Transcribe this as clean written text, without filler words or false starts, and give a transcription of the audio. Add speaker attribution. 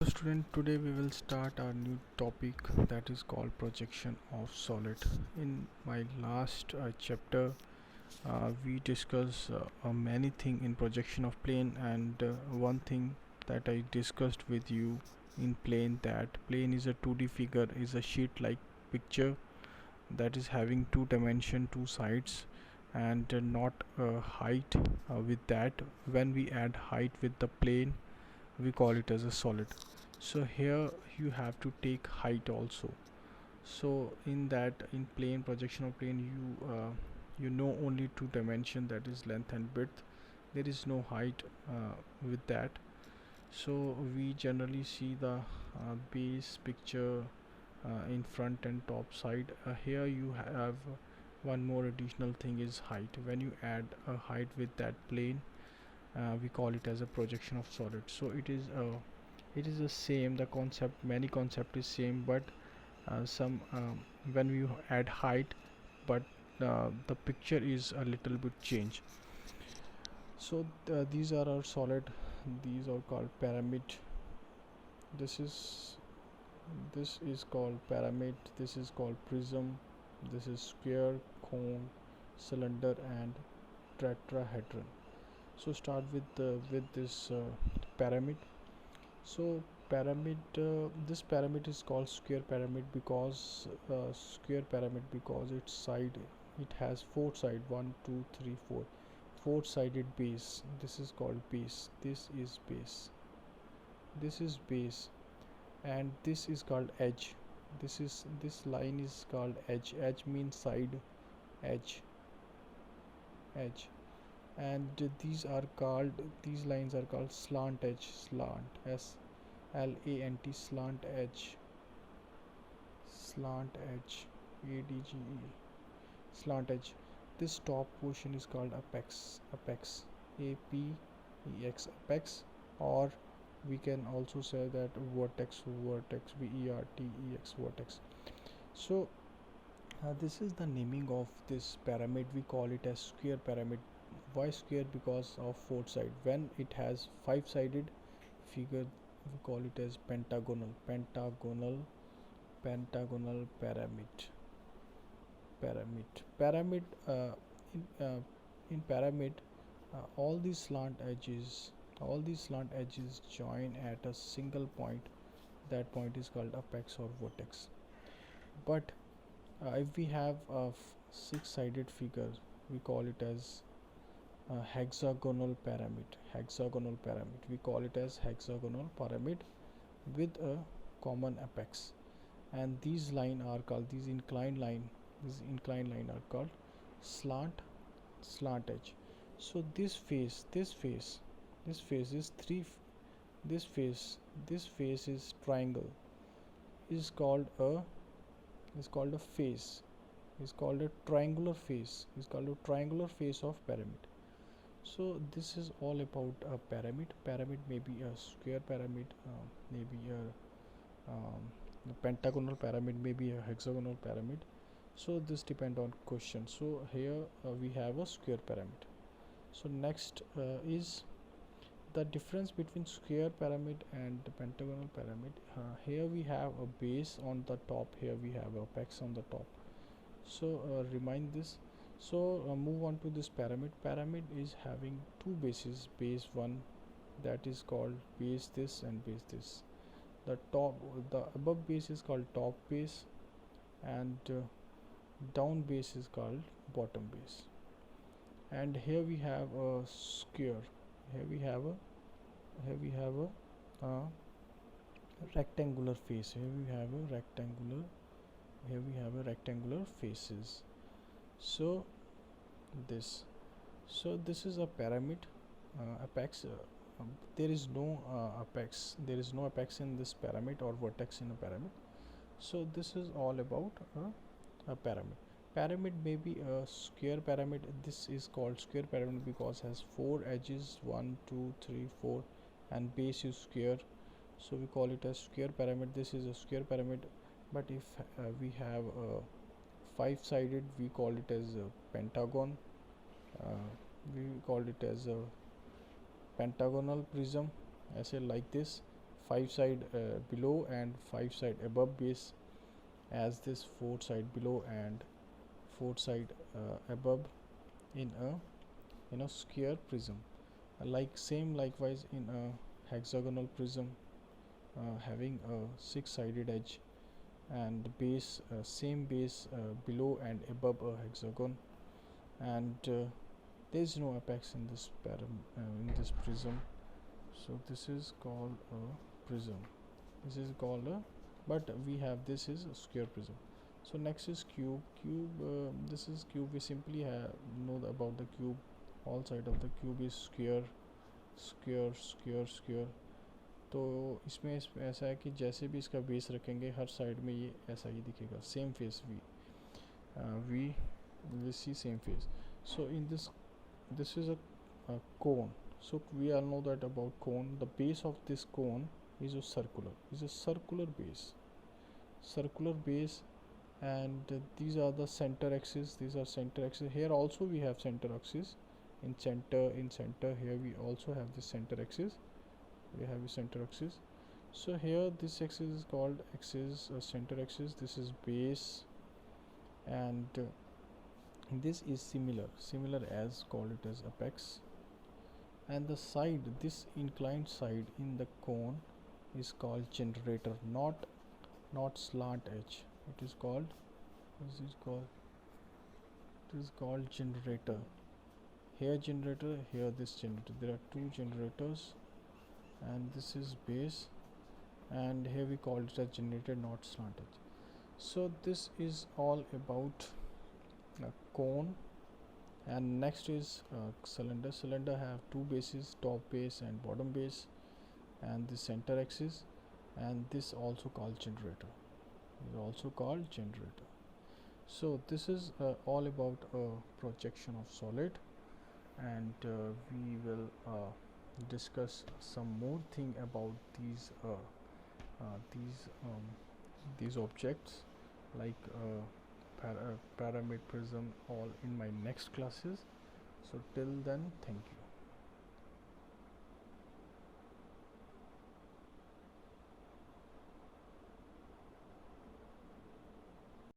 Speaker 1: Student, today we will start our new topic that is called projection of solid. In my last chapter, we discussed many things in projection of plane, and one thing that I discussed with you in plane, that plane is a 2D figure, is a sheet like picture that is having two dimension, two sides, and not height. With that, when we add height with the plane, we call it as a solid. So here you have to take height also. So in that, in plane, projection of plane, you know only two dimension, that is length and width. There is no height with that. So we generally see the base picture in front and top side. Here you have one more additional thing is height. When you add a height with that plane, we call it as a projection of solid. So it is the same, the concept, many concept is same, but some when we add height, but the picture is a little bit change. So these are our solid. These are called pyramid. This is called pyramid. This is called prism. This is square, cone, cylinder, and tetrahedron. So start with this pyramid. So this pyramid is called square pyramid because its side, it has four side, one two three four sided base. This is called base. This is base, and this is called edge. This line is called edge. Edge means side, edge, edge. And these lines are called slant edge. Slant, slant edge, ADGE, slant edge. This top portion is called apex, apex, or we can also say that vertex, vertex. So this is the naming of this pyramid. We call it as square pyramid. Why square? Because of four side. When it has five sided figure, we call it as pentagonal pyramid. In, uh, in pyramid, all these slant edges join at a single point. That point is called apex or vertex. But if we have a six-sided figure, we call it as hexagonal pyramid. We call it as hexagonal pyramid with a common apex. And these inclined line are called slant edge. So this face is this face is triangle, is called a face, is called a triangular face of pyramid. So this is all about a pyramid may be a square pyramid, maybe a pentagonal pyramid, maybe a hexagonal pyramid. So this depend on question. So here we have a square pyramid. So next is the difference between square pyramid and the pentagonal pyramid. Here we have a base on the top, here we have apex on the top. So remind this. So move on to this pyramid is having two bases. Base 1, that is called base this and base this. The above base is called top base, and down base is called bottom base. And here we have a square. Here we have a rectangular face. Here we have a rectangular faces. So this this is a pyramid. Apex, there is no apex in this pyramid, or vertex in a pyramid. So this is all about a pyramid may be a square pyramid. This is called square pyramid because has four edges, 1 2 3 4, and base is square. So we call it as square pyramid. This is a square pyramid. But if we have a five sided, we call it as a pentagon. We call it as a pentagonal prism, I say like this. 5 side below and 5 side above base as this 4 side below and 4 side above in a square prism. Like same likewise in a hexagonal prism having a 6 sided edge and base same base below and above a hexagon, and there is no apex in this in this prism. So this is called a prism. This is called a, but we have this is a square prism. So next is cube. This is cube. We simply know about the cube. All side of the cube is square square square square. तो इसमें ऐसा है कि जैसे भी इसका base रखेंगे हर side में ये ऐसा ही दिखेगा, same face we will see same face. So in this is a cone. So we all know that about cone. The base of this cone is a circular base, and these are the center axis. These are center axis. Here also we have center axis. In center here we also have this center axis. We have a center axis. So here this axis is called axis center axis. This is base, and this is similar as called it as apex. And the side, this inclined side in the cone is called generator, not slant edge. It is called generator. Here generator, here this generator. There are two generators, and this is base, and here we call it a generator, not slant edge. So this is all about a cone. And next is cylinder have two bases, top base and bottom base, and the center axis, and this also called generator. So this is all about projection of solid, and we will discuss some more thing about these objects like pyramid prism all in my next classes. So till then, thank you.